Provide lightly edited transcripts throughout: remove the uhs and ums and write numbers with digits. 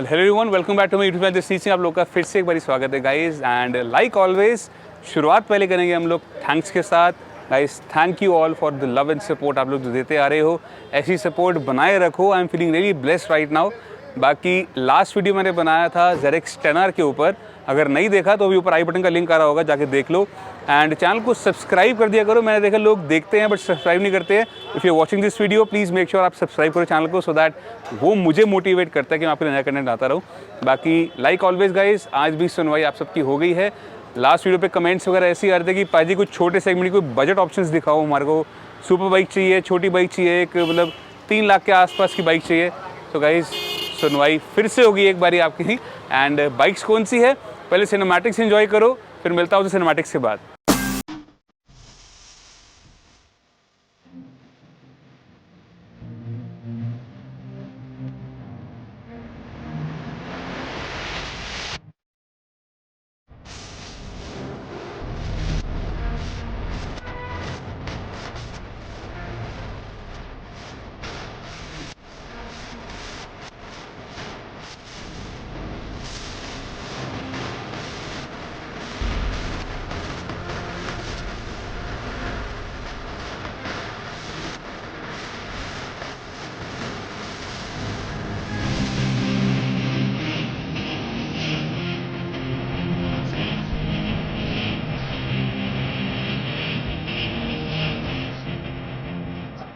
Hello everyone, welcome back to my YouTube channel Singh. आप लोग का फिर से एक बार स्वागत है गाइस। एंड लाइक ऑलवेज शुरुआत पहले करेंगे हम लोग थैंक्स के साथ। Guys, thank you all for the love and support आप लोग जो देते आ रहे हो, ऐसी सपोर्ट बनाए रखो। I am feeling really blessed right now. बाकी लास्ट वीडियो मैंने बनाया था जेरेक्स 10R के ऊपर, अगर नहीं देखा तो अभी ऊपर आई बटन का लिंक आ रहा होगा, जाके देख लो। एंड चैनल को सब्सक्राइब कर दिया करो। मैंने देखा लोग देखते हैं बट सब्सक्राइब नहीं करते हैं। If you watching this video please make sure आप सब्सक्राइब करो चैनल को, सो दैट वो मुझे मोटिवेट करता है कि मैं आपके लिए नया कंटेंट आता रहूँ। बाकी लाइक ऑलवेज गाइस, आज भी सुनवाई आप सबकी हो गई है। लास्ट वीडियो पे कमेंट्स वगैरह ऐसे ही आ रहे थे कि पाजी कुछ छोटे सेगमेंट कोई बजट ऑप्शंस दिखाओ, हमारे को सुपर बाइक चाहिए, छोटी बाइक चाहिए, एक मतलब 3 लाख के आसपास की बाइक चाहिए। तो गाइस, सुनवाई फिर से होगी एक बारी आपकी। एंड बाइक्स कौन सी है, पहले सिनेमैटिक्स एंजॉय करो, फिर मिलता हूँ सिनेमैटिक्स के बाद।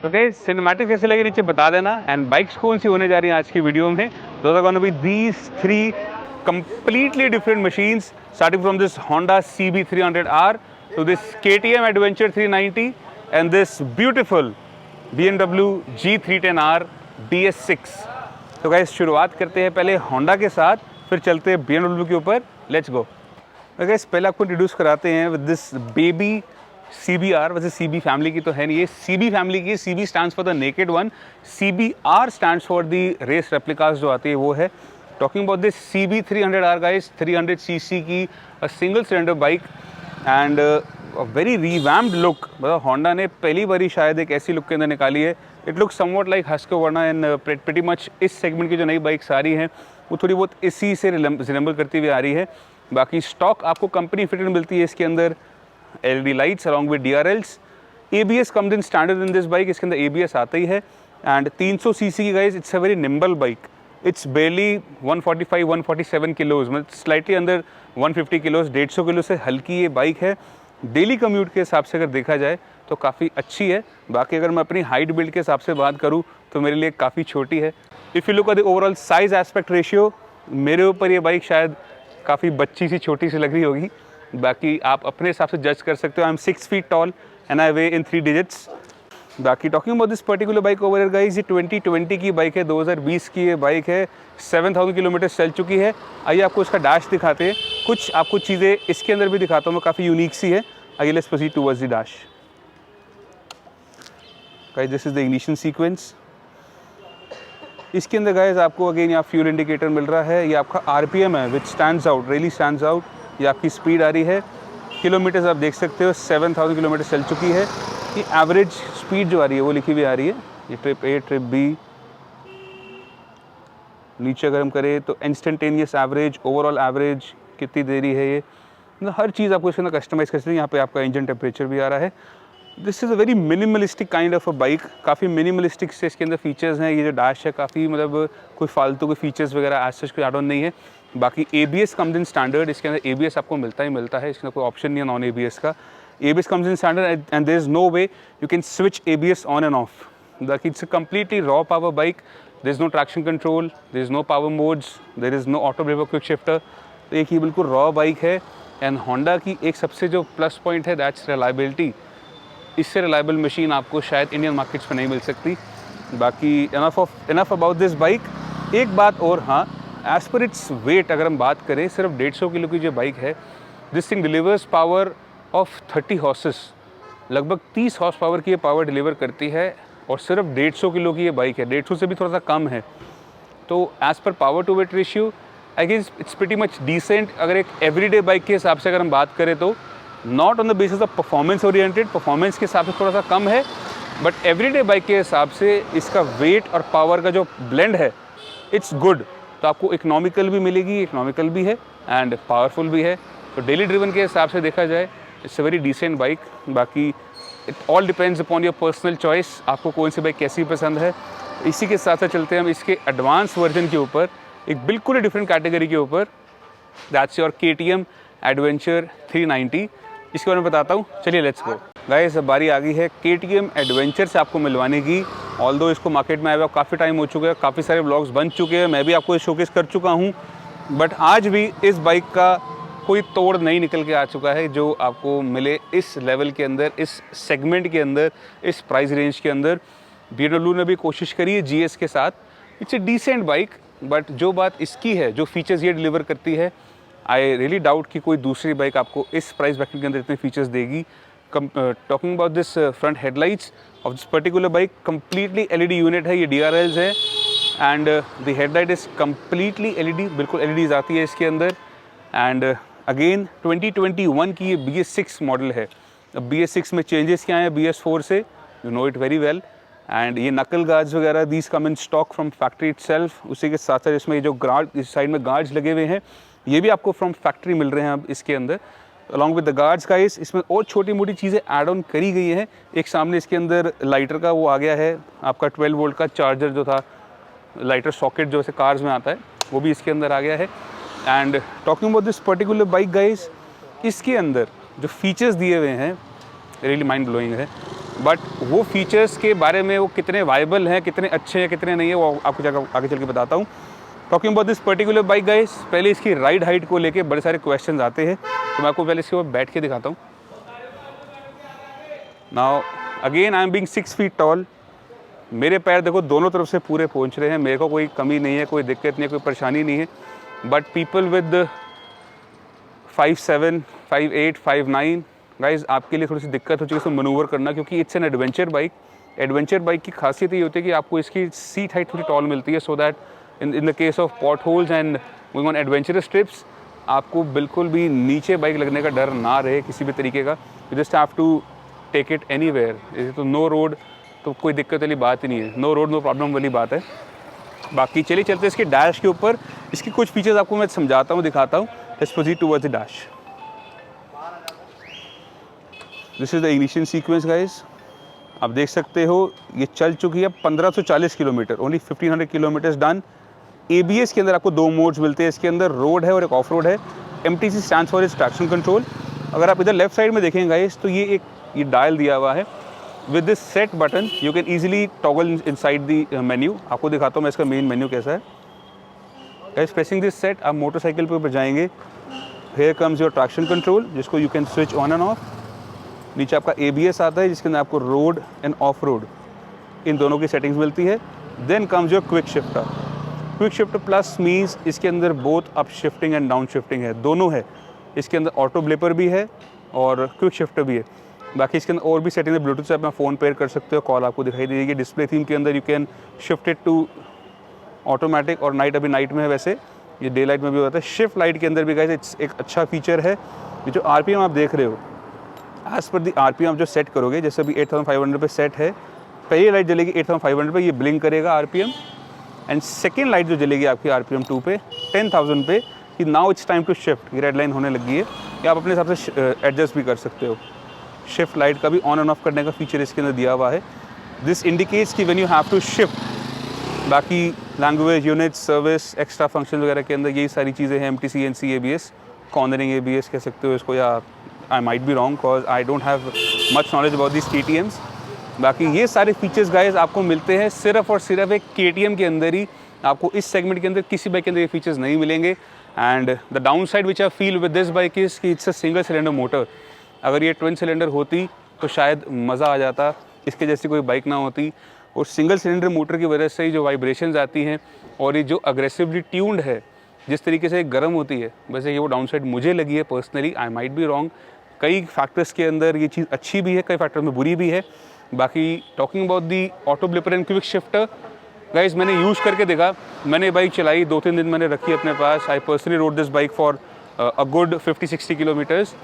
तो गाइस, सिनेमैटिक्स कैसे लगे नीचे बता देना। एंड बाइक्स कौन सी होने जा रही हैं आज की वीडियो में, those are going to be these 3 completely different machines, starting from this Honda CB300R to this KTM Adventure 390 and this beautiful BMW G310R DS6। तो गाइस, शुरुआत करते हैं पहले होंडा के साथ, फिर चलते हैं BMW के ऊपर। Let's go. तो गाइस, पहले आपको इंट्रोड्यूस कराते हैं विद दिस बेबी CBR। वैसे CB फैमिली की तो है नहीं, ये CB फैमिली की। CB stands for the naked one, CBR stands for the race replicas जो आती है वो है। Talking about this CB300R guys, 300 cc की single cylinder bike and very revamped look. मतलब होंडा ने पहली बारी शायद एक ऐसी लुक के अंदर निकाली है। It look somewhat like Husqvarna and pretty much इस सेगमेंट की जो नई बाइक्स आ रही हैं वो थोड़ी बहुत इसी से रिजेंबल करती हुई आ रही है। बाकी स्टॉक आपको कंपनी फिटेड मिलती है इसके अंदर, LED lights along with DRLs। ABS comes in standard in this bike, इसके अंदर ABS आता ही है। एंड 300 cc की guys, it's a very nimble bike. It's barely 147 kilos, मतलब स्लाइटली अंदर 150 किलोज, 150 किलो से हल्की ये बाइक है। डेली कम्यूट के हिसाब से अगर देखा जाए तो काफ़ी अच्छी है। बाकी अगर मैं अपनी हाइट बिल्ड के हिसाब से बात करूँ तो मेरे लिए काफ़ी छोटी है। If you look at the overall size aspect ratio, मेरे ऊपर ये बाइक शायद काफ़ी बच्ची सी छोटी सी लग रही होगी। बाकी आप अपने हिसाब से जज कर सकते हो। I am 6 feet tall and I way in 3 digits। बाकी talking about this particular bike over here guys, ये 2020 की बाइक है, 2020 की ये बाइक है। 7000 किलोमीटर चल चुकी है। आइए आपको इसका डैश दिखाते हैं, कुछ आपको चीज़ें इसके अंदर भी दिखाता हूँ मैं, काफ़ी यूनिक सी है। आइए let's proceed towards the dash. Guys, this is the ignition sequence. इसके अंदर गाइस आपको अगेन यहाँ फ्यूल इंडिकेटर मिल रहा है। ये आपका RPM है विच stands out, really stands out. ये आपकी स्पीड आ रही है, किलोमीटर्स आप देख सकते हो 7000 किलोमीटर चल चुकी है। ये एवरेज स्पीड जो आ रही है वो लिखी हुई आ रही है। ये ट्रिप A, ट्रिप B। नीचे अगर हम करें तो इंस्टेंटेनियस एवरेज, ओवरऑल एवरेज, कितनी देरी है ये, मतलब हर चीज़ आपको इसके अंदर कस्टमाइज़ कर सकते हैं। यहाँ पे आपका इंजन टेम्परेचर भी आ रहा है। This is a very minimalistic kind of a bike. काफ़ी मिनिमलिस्टिक से इसके अंदर फीचर्स हैं। ये जो डैश है काफ़ी मतलब कोई फालतू के फीचर्स वगैरह एज सच कोई एड ऑन नहीं है। बाकी ABS कम्स इन स्टैंडर्ड, इसके अंदर ABS आपको मिलता ही मिलता है, इसके अंदर कोई ऑप्शन नहीं है नॉन ABS का। ABS comes in standard and there is no way you can switch ABS on and off. बाकी it's a completely raw power bike. There is no traction control, there is no power modes, there is no auto brake quick shifter. तो एक ही बिल्कुल raw bike है। And Honda की एक सबसे जो प्लस पॉइंट है दैट्स रिलायबिलिटी। इससे रिलायबल मशीन आपको शायद इंडियन मार्केट्स में नहीं मिल सकती। बाकी इनफ अबाउट दिस बाइक। एक बात और, हाँ, एज पर इट्स वेट अगर हम बात करें, सिर्फ 150 किलो की जो बाइक है, this thing delivers power of 30 horses. लगभग 30 हॉर्स पावर की ये पावर डिलीवर करती है और सिर्फ 150 किलो की ये बाइक है। 150 से भी थोड़ा सा कम है। तो as per power to weight ratio I guess it's pretty much decent. अगर एक एवरीडे बाइक के हिसाब से अगर हम बात करें तो not on the basis of performance oriented, performance के हिसाब से थोड़ा सा कम है, बट एवरीडे बाइक के हिसाब से इसका वेट और पावर का जो ब्लेंड है इट्स गुड। तो आपको इकोनॉमिकल भी मिलेगी, इकोनॉमिकल भी है एंड पावरफुल भी है। तो डेली ड्रिवन के हिसाब से देखा जाए it's a very decent bike. बाकी it all depends upon your personal choice, आपको कौन सी बाइक कैसी पसंद है। इसी के साथ साथ चलते हैं हम इसके एडवांस वर्जन के ऊपर, एक बिल्कुल ही डिफरेंट कैटेगरी के ऊपर, दैट्स योर KTM एडवेंचर 390। इसके बारे में बताता हूँ, चलिए लेट्स गो। गाइस अब बारी आ गई है KTM एडवेंचर से आपको मिलवाने की। ऑल्दो इसको मार्केट में आया हुआ काफ़ी टाइम हो चुका है, काफ़ी सारे व्लॉग्स बन चुके हैं, मैं भी आपको शोकेस कर चुका हूँ, बट आज भी इस बाइक का कोई तोड़ नहीं निकल के आ चुका है जो आपको मिले इस लेवल के अंदर, इस सेगमेंट के अंदर, इस प्राइस रेंज के अंदर। BMW ने भी कोशिश करी है GS के साथ, it's a decent bike, but जो बात इसकी है, जो फीचर्स ये डिलीवर करती है, आई रियली डाउट कि कोई दूसरी बाइक आपको इस प्राइस ब्रैकेट के अंदर इतने फीचर्स देगी। Talking about this front headlights of this particular bike, completely LED unit है, ये DRLs है and the headlight is completely LED, बिल्कुल LEDs आती है इसके अंदर। एंड अगेन 2021 की ये BS6 मॉडल है। अब BS6 में चेंजेस क्या हैं BS4 से, you know it very well. And ये नकल गार्ड्स वगैरह these come in stock from factory itself. उसी के साथ साथ इसमें ये जो गार्ड इस साइड में गार्ड्स लगे हुए हैं, ये भी आपको फ्रॉम फैक्ट्री मिल रहे हैं अब इसके अंदर। Along with the guards guys, इसमें और छोटी मोटी चीज़ें ऐड ऑन करी गई हैं। एक सामने इसके अंदर लाइटर का वो आ गया है, आपका 12 वोल्ट का चार्जर जो था, लाइटर सॉकेट जो ऐसे कार्स में आता है, वो भी इसके अंदर आ गया है। And talking about this particular bike guys, इसके अंदर जो फीचर्स दिए हुए हैं रियली माइंड ब्लोइंग है, बट वो फीचर्स के बारे में वो कितने वायबल हैं, कितने अच्छे हैं, कितने नहीं है, वो आपको आगे चल के बताता हूँ। Talking about this particular bike guys, पहले इसकी राइड हाइट को लेके बड़े सारे क्वेश्चंस आते हैं, तो मैं आपको पहले इसके ऊपर बैठ के दिखाता हूँ। Now again I am being 6 feet tall, मेरे पैर देखो दोनों तरफ से पूरे पहुँच रहे हैं, मेरे को कोई कमी नहीं है, कोई दिक्कत नहीं है, कोई परेशानी नहीं है। बट पीपल विद 5'7", 5'8", 5'9", गाइज आपके लिए थोड़ी सी दिक्कत हो चुकी है इसमें मनूवर करना, क्योंकि it's an adventure bike. Adventure bike की खासियत ये होती है कि आपको इसकी सीट हाइट थोड़ी टॉल मिलती है, so that in the case of pot holes and going on adventurous trips आपको बिल्कुल भी नीचे बाइक लगने का डर ना रहे किसी भी तरीके का। You just have to take it anywhere. तो नो रोड तो कोई दिक्कत वाली बात ही नहीं है, नो रोड नो प्रॉब्लम वाली बात है। बाकी चलिए चलते हैं इसके डैश के ऊपर, इसकी कुछ फीचर्स आपको मैं समझाता हूँ, दिखाता हूँ। Let's proceed towards the dash. This is the ignition sequence guys, आप देख सकते हो ये चल चुकी है 1540 kilometre, only 1500 kilometres done. ABS के अंदर आपको 2 मोड्स मिलते हैं इसके अंदर, रोड है और एक ऑफ रोड है। MTC stands for is traction control. अगर आप इधर लेफ्ट साइड में देखेंगे गाइस, तो ये डायल दिया हुआ है। With this set button you can easily toggle inside the menu. आपको दिखाता हूँ मैं इसका मेन मेन्यू कैसा है। गाइस प्रेसिंग दिस सेट आप मोटरसाइकिल पे ऊपर जाएंगे, here comes your traction control जिसको you can switch on and off. नीचे आपका ABS आता है जिसके अंदर आपको रोड एंड ऑफ रोड इन दोनों की सेटिंग्स मिलती है। Then comes your quick shifter. Quick shifter plus means इसके अंदर both up shifting and down shifting है, दोनों है। इसके अंदर ऑटो ब्लेपर भी है और क्विक शिफ्टर भी है। बाकी इसके अंदर और भी सेटिंग है, ब्लूटूथ से अपना फ़ोन पेयर कर सकते हो, कॉल आपको दिखाई देगी। डिस्प्ले थीम के अंदर you can shift it to automatic और नाइट, अभी नाइट में है, वैसे ये डे लाइट में भी होता है। शिफ्ट लाइट के अंदर भी गाइस इट्स एक अच्छा फीचर है। ये जो RPM आप देख रहे हो, एज पर दी RPM आप जो सेट करोगे, जैसे अभी 8500 पे सेट है, पहली लाइट जलेगी 8500 पे, ये ब्लिंक करेगा RPM। एंड सेकेंड लाइट जो जलेगी आपकी RPM 2 पे 10,000 पे, कि now it's time to shift, ये रेड लाइन होने लगी है, या आप अपने हिसाब से एडजस्ट भी कर सकते हो। शिफ्ट लाइट का भी ऑन एंड ऑफ करने का फीचर इसके अंदर दिया हुआ है। दिस इंडिकेट्स कि when you have to shift. बाकी language unit service extra function वगैरह के अंदर यही सारी चीज़ें हैं। MTC NC ABS, cornering ABS कह सकते हो इसको, या I might be wrong because I don't have much knowledge about this KTMs। बाकी ये सारे फीचर्स गाइज आपको मिलते हैं सिर्फ और सिर्फ एक KTM के अंदर ही। आपको इस सेगमेंट के अंदर किसी बाइक के अंदर ये फीचर्स नहीं मिलेंगे। And the downside which I feel with this bike is कि it's a single cylinder motor. अगर ये ट्विन सिलेंडर होती तो शायद मज़ा आ जाता, इसके जैसी कोई बाइक ना होती। और सिंगल सिलेंडर मोटर की वजह से ही जो वाइब्रेशंस आती हैं और ये जो अग्रेसिवली ट्यून्ड है, जिस तरीके से गर्म होती है, वैसे ये वो डाउन साइड मुझे लगी है personally. I might be wrong, कई फैक्टर्स के अंदर ये चीज़ अच्छी भी है, कई फैक्टर में बुरी भी है। बाकी talking about the auto blipper and quick shifter guys, मैंने यूज़ करके देखा, मैंने बाइक चलाई 2-3 दिन मैंने रखी अपने पास। I personally rode this bike for a good 50-60 kilometres.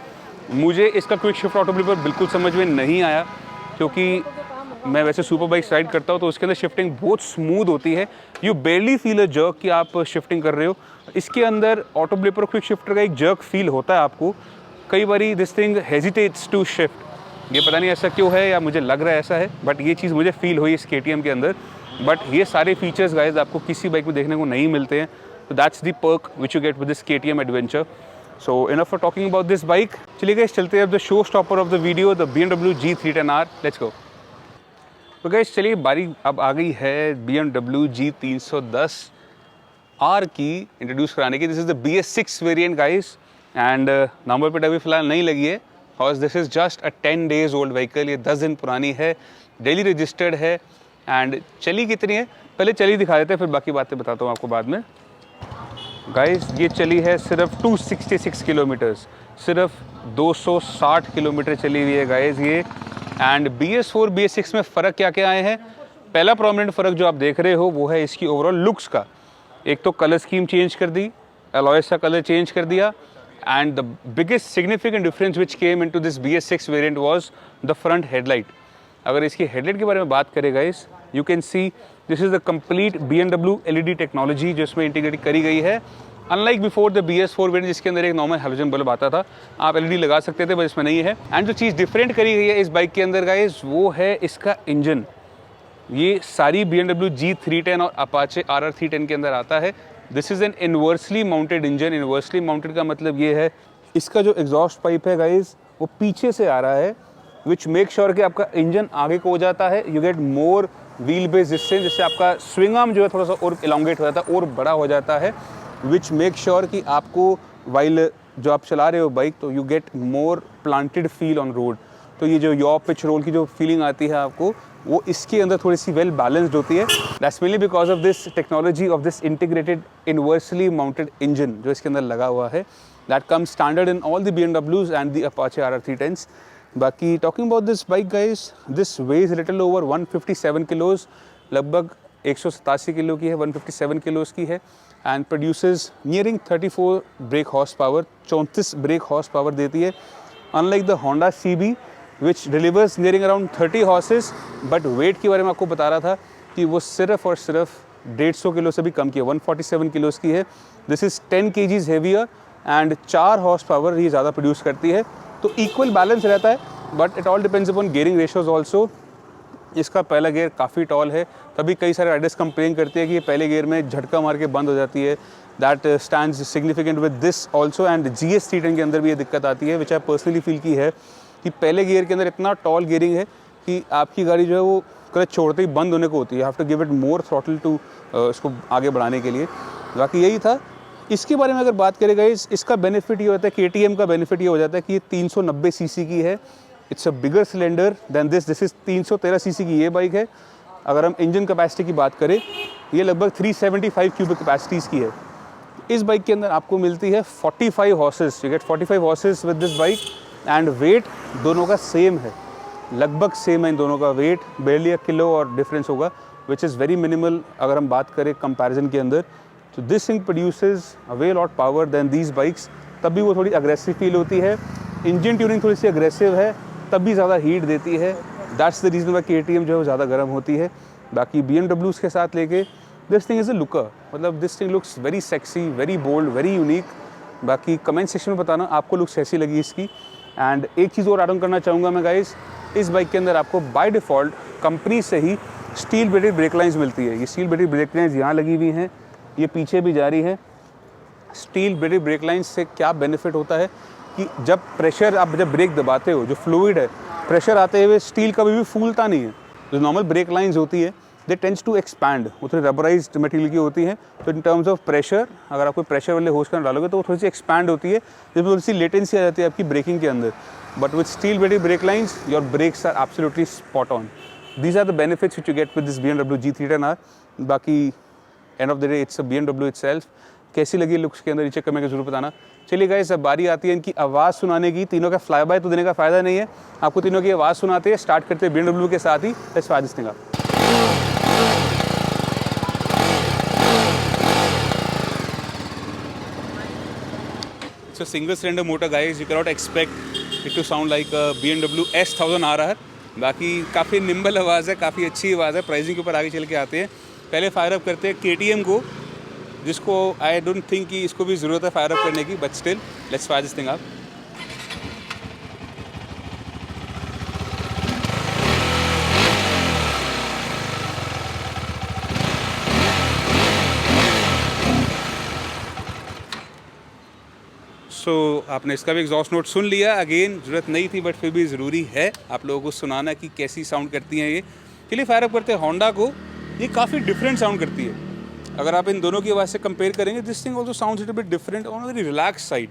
मुझे इसका क्विक शिफ्ट ऑटो ब्लिपर बिल्कुल समझ में नहीं आया, क्योंकि मैं वैसे सुपर बाइक्स राइड करता हूँ तो उसके अंदर शिफ्टिंग बहुत स्मूथ होती है, you barely feel a jerk कि आप शिफ्टिंग कर रहे हो। इसके अंदर ऑटो ब्लिपर क्विक शिफ्टर का एक जर्क फील होता है आपको, कई बारी this thing hesitates to shift, ये पता नहीं ऐसा क्यों है या मुझे लग रहा है ऐसा है, बट ये चीज़ मुझे फील हुई इस KTM के अंदर। बट ये सारे फीचर्स गाइज आपको किसी बाइक में देखने को नहीं मिलते हैं, तो that's the perk which you get with this KTM adventure. So enough for talking about this bike, चलिए गाइस चलते हैं अब the show stopper of the video, the BMW G310R, let's go. तो गाइस चलिए बारी अब आ गई है BMW G310R की इंट्रोड्यूस कराने की। This is the BS6 variant guys, and number plate अभी फिलहाल नहीं लगी है because this is just a 10 days old vehicle, ये 10 दिन पुरानी है, डेली रजिस्टर्ड है। एंड चली कितनी है पहले चली दिखा देते हैं, फिर बाकी बातें बताता हूँ आपको बाद में। गाइस ये चली है सिर्फ 266 किलोमीटर्स, सिर्फ 260 किलोमीटर चली हुई है गाइस ये। एंड BS4 BS6 में फ़र्क क्या क्या आए हैं, पहला प्रोमिनेंट फ़र्क जो आप देख रहे हो वो है इसकी ओवरऑल लुक्स का। एक तो कलर स्कीम चेंज कर दी, अलॉयस का कलर चेंज कर दिया, and the biggest significant difference which came into this BS6 variant was the front headlight. अगर इसकी हेडलाइट के बारे में बात करें guys, you can see this is the complete BMW LED technology जो इसमें इंटीग्रेट करी गई है। Unlike before the BS4 variant जिसके अंदर एक नॉर्मल हैलोजन बल्ब आता था, आप LED लगा सकते थे, बट इसमें नहीं है। एंड जो चीज़ डिफरेंट करी गई है इस बाइक के अंदर गाइस वो है इसका इंजन। ये सारी BMW G310 और Apache RR310 के अंदर आता है। This is an inversely mounted engine. Inversely mounted का मतलब ये है इसका जो एग्जॉस्ट पाइप है गाइस वो पीछे से आ रहा है, विच मेक श्योर कि आपका इंजन आगे को हो जाता है, you get more wheel base distance, जिससे आपका स्विंग आर्म जो है थोड़ा सा और इलांगेट हो जाता है और बड़ा हो जाता है, विच मेक श्योर कि आपको वाइल जो आप चला रहे हो बाइक तो you get more planted feel on road. तो ये जो यॉ पिच रोल की जो फीलिंग आती है आपको वो इसके अंदर थोड़ी सी वेल बैलेंस्ड होती है। That's mainly because of this technology of this integrated inversely mounted engine जो इसके अंदर लगा हुआ है, that comes standard in all the BMWs and the Apache RR310s। बाकी talking about this bike guys, this weighs little over 157 kilos, लगभग 187 kilo की है, 157 किलोज की है, and produces nearing 34 brake horse power, 34 brake horse power देती है। Unlike the Honda CB which delivers nearing around 30 horses, but weight के बारे में आपको बता रहा था कि वो सिर्फ और सिर्फ 150 किलो से भी कम की है, 147 किलोज की है। This is 10 kgs heavier and 4 horse power ये ज़्यादा प्रोड्यूस करती है, तो इक्वल बैलेंस रहता है, but it all depends upon gearing ratios also. इसका पहला गियर काफ़ी टॉल है, तभी कई सारे राइडर्स कंप्लेन करते हैं कि ये पहले गियर में झटका मार के बंद हो जाती है। That stands significant with this also, and GS310 के अंदर भी ये दिक्कत आती है, विच आई पर्सनली फील की है कि पहले गियर के अंदर इतना टॉल गियरिंग है कि आपकी गाड़ी जो है वो क्लच छोड़ते ही बंद होने को होती है, have to give it more throttle to इसको आगे बढ़ाने के लिए। बाकी यही था। इसके बारे में अगर बात करें गाइस, इसका बेनिफिट ये होता है, KTM का बेनिफिट ये हो जाता है कि ये 390 सीसी की है, it's a bigger cylinder then this is 313 CC की ये बाइक है। अगर हम इंजन कैपेसिटी की बात करें, ये लगभग 375 क्यूबिक कैपेसिटीज़ की है। इस बाइक के अंदर आपको मिलती है 45 horses, you get 45 horses with this bike, and weight दोनों का सेम है, लगभग सेम है इन दोनों का वेट, बेरली 1 किलो और डिफरेंस होगा, विच इज़ वेरी मिनिमल अगर हम बात करें कंपैरिजन के अंदर। तो this thing produces a way lot power than these bikes, तब भी वो थोड़ी अग्रेसिव फील होती है। इंजन ट्यूनिंग थोड़ी सी अग्रेसिव है, तब भी ज़्यादा हीट देती है, that's the reason why KTM जो है वो ज़्यादा गर्म होती है। बाकी BMWs के साथ लेके this thing is a looker, मतलब this thing looks very sexy, very bold, very unique. बाकी कमेंट सेक्शन में बताना आपको लुक्स कैसी लगी इसकी। एंड एक चीज़ और ऐड ऑन करना चाहूँगा मैं गाइस, इस बाइक के अंदर आपको बाय डिफ़ॉल्ट कंपनी से ही स्टील बेडेड ब्रेक लाइन्स मिलती है। ये स्टील बेडेड ब्रेक लाइन्स यहाँ लगी हुई हैं, ये पीछे भी जारी है। स्टील बेडेड ब्रेक लाइन्स से क्या बेनिफिट होता है कि जब प्रेशर आप जब ब्रेक दबाते हो, जो फ्लूइड है प्रेशर आते हुए स्टील कभी भी फूलता नहीं है। जो नॉर्मल ब्रेक लाइन्स होती है दे टेंड्स टू एक्सपैंड, वो थोड़ी रबराइज्ड मटेरियल की होती हैं, तो इन टर्म्स ऑफ प्रेशर अगर आप कोई प्रेशर वाले होस कर डालोगे तो वो थोड़ी सी एक्सपैंड होती है, जिसमें थोड़ी सी लेटेंसी आ जाती है आपकी ब्रेकिंग के अंदर। But with steel braided brake lines your brakes are absolutely spot on. These are the benefits which you get with this BMW G310R। बाकी end of the day it's a BMW itself. कैसी लगी looks के अंदर नीचे comment में जरूर बताना। चलिए गाइस, अब बारी आती है इनकी आवाज़ सुनाने की। तीनों का फ्लाई बाय तो देने का फ़ायदा नहीं है, आपको तीनों की आवाज़ सुनाते हैं। स्टार्ट करते हैं BMW के साथ ही। Let's try this thing out. It's a single cylinder motor guys, you cannot expect it to sound like a BMW S1000 RR, बाकी काफ़ी निम्बल आवाज़ है, काफ़ी अच्छी आवाज़ है। प्राइसिंग के ऊपर आगे चल के आते हैं। पहले फायर अप करते हैं KTM को, जिसको आई डोंट थिंक कि इसको भी ज़रूरत है फायर अप करने की, but still let's fire this thing up. So आपने इसका भी एग्जॉस्ट नोट सुन लिया। अगेन ज़रूरत नहीं थी बट फिर भी ज़रूरी है आप लोगों को सुनाना कि कैसी साउंड करती हैं ये। चलिए फायर अप करते हैं होंडा को। ये काफ़ी डिफरेंट साउंड करती है। अगर आप इन दोनों की आवाज़ से कंपेयर करेंगे, this thing also sounds little bit different on very relax side.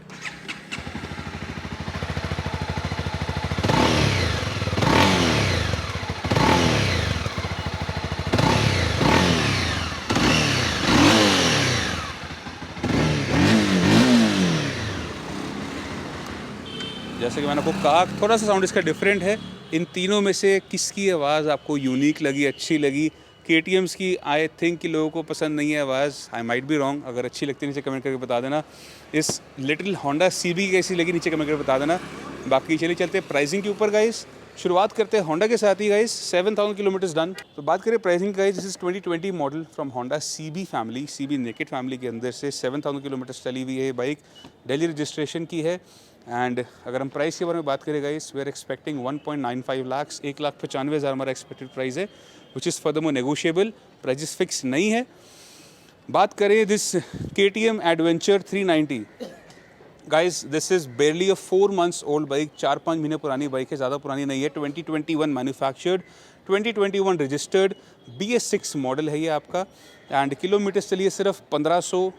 जैसे कि मैंने आपको कहा, थोड़ा सा साउंड इसका डिफरेंट है। इन तीनों में से किसकी आवाज़ आपको यूनिक लगी, अच्छी लगी? KTM's की आई थिंक कि लोगों को पसंद नहीं है आवाज़। I might be wrong. अगर अच्छी लगती है नीचे कमेंट करके बता देना। इस लिटिल होंडा CB कैसी लगी नीचे कमेंट करके बता देना। बाकी चलिए चलते हैं प्राइसिंग के ऊपर गाइस। शुरुआत करते हैं होंडा के साथ ही गाइस। 7000 kilometres done. तो बात करें pricing guys, this is 2020 model from Honda CB family, CB naked family के अंदर से 7000 किलोमीटर्स चली हुई है ये बाइक। दिल्ली रजिस्ट्रेशन की है। एंड अगर हम प्राइस के बारे में बात करें guys, we are expecting 1.95 lakh, 1,95,000 हमारा एक्सपेक्टेड प्राइस है, which is furthermore negotiable. Prices fix नहीं है। बात करें this KTM adventure 390 guys, this is barely a 4 months old bike. 4-5 महीने पुरानी बाइक है, ज़्यादा पुरानी नहीं है। 2021 मैन्युफैक्चर्ड, 2021 रजिस्टर्ड, BS6 मॉडल है ये आपका। एंड किलोमीटर्स चलिए सिर्फ 1500।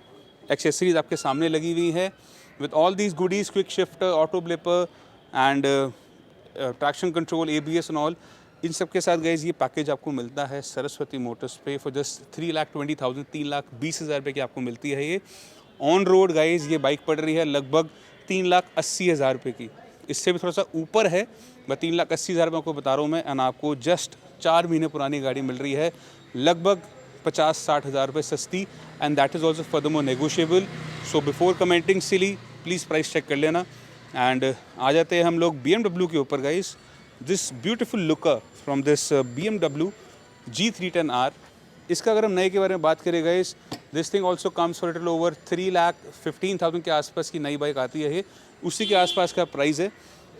एक्सेसरीज आपके सामने लगी हुई है with all these goodies, quick shifter, auto blipper and traction control, ABS and all। इन सब के साथ गाइज ये पैकेज आपको मिलता है सरस्वती मोटर्स पे फॉर जस्ट 3,20,000, 3,20,000 रुपये की आपको मिलती है ये। ऑन रोड गाइज ये बाइक पड़ रही है लगभग 3,80,000 रुपये की। इससे भी थोड़ा सा ऊपर है, मैं 3,80,000 रुपये आपको बता रहा हूँ मैं। एंड आपको जस्ट 4 महीने पुरानी गाड़ी मिल रही है लगभग 50-60,000 रुपये सस्ती। And that is also furthermore negotiable. So before commenting silly, please price check कर लेना। एंड आ जाते हैं हम लोग BMW के ऊपर guys. This beautiful looker from this BMW G310R। इसका अगर हम नए के बारे में बात करें guys, this thing also comes for little over 3,15,000 के आसपास की नई बाइक आती है ये, उसी के आसपास का प्राइस है।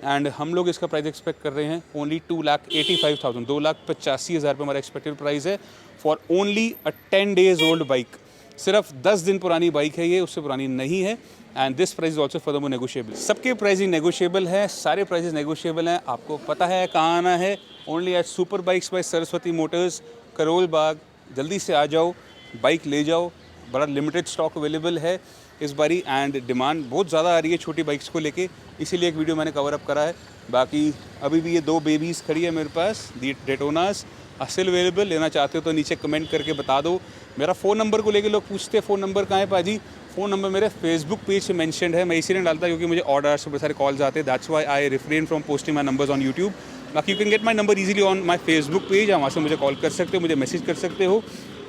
एंड हम लोग इसका प्राइस एक्सपेक्ट कर रहे हैं ओनली 2,85,000, 2,85,000 रुपये हमारा एक्सपेक्टेड प्राइस है for only a 10 days old bike. सिर्फ 10 दिन पुरानी बाइक है ये, उससे पुरानी नहीं है। And this price also furthermore negotiable. सबके प्राइसिंग नेगोशिएबल है, सारे प्राइसेस नेगोशिएबल हैं। आपको पता है कहाँ आना है, only at super bikes by Saraswati motors, Karol Bagh. जल्दी से आ जाओ, बाइक ले जाओ। बड़ा लिमिटेड स्टॉक अवेलेबल है इस बारी एंड डिमांड बहुत ज़्यादा आ रही है छोटी बाइक्स को लेके, इसीलिए एक वीडियो मैंने कवर अप करा है। बाकी अभी भी ये 2 बेबीज़ खड़ी है मेरे पास, दी डेटोनास, स्टिल अवेलेबल। लेना चाहते हो तो नीचे कमेंट करके बता दो। मेरा फ़ोन नंबर को लेके लोग पूछते हैं फ़ोन नंबर कहाँ है पाजी। फ़ोन नंबर मेरे फेसबुक पेज पे मेंशन्ड है। मैं इसीलिए डालता क्योंकि मुझे ऑर्डर्स बहुत सारे कॉल्स आते हैं, that's why I refrain from posting my numbers on YouTube. बाकी you can get my number easily on my Facebook page. वहाँ से मुझे कॉल कर सकते हो, मुझे मैसेज कर सकते हो।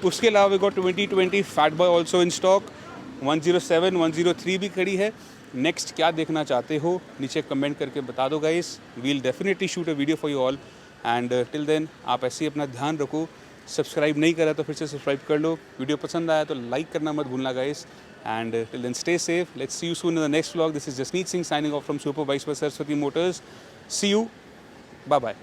उसके अलावा we got 2020 Fat Boy also in stock. 107, 103 भी खड़ी है। नेक्स्ट क्या देखना चाहते हो नीचे कमेंट करके बता दो guys. We'll definitely shoot a video for you all. And till then आप ऐसे ही अपना ध्यान रखो। सब्सक्राइब नहीं करा तो फिर से सब्सक्राइब कर लो। वीडियो पसंद आया तो लाइक करना मत भूलना guys. And till then stay safe. Let's see you soon in the next vlog. This is Jasneet Singh signing off from Super bikes by Saraswati Motors. See you, bye bye.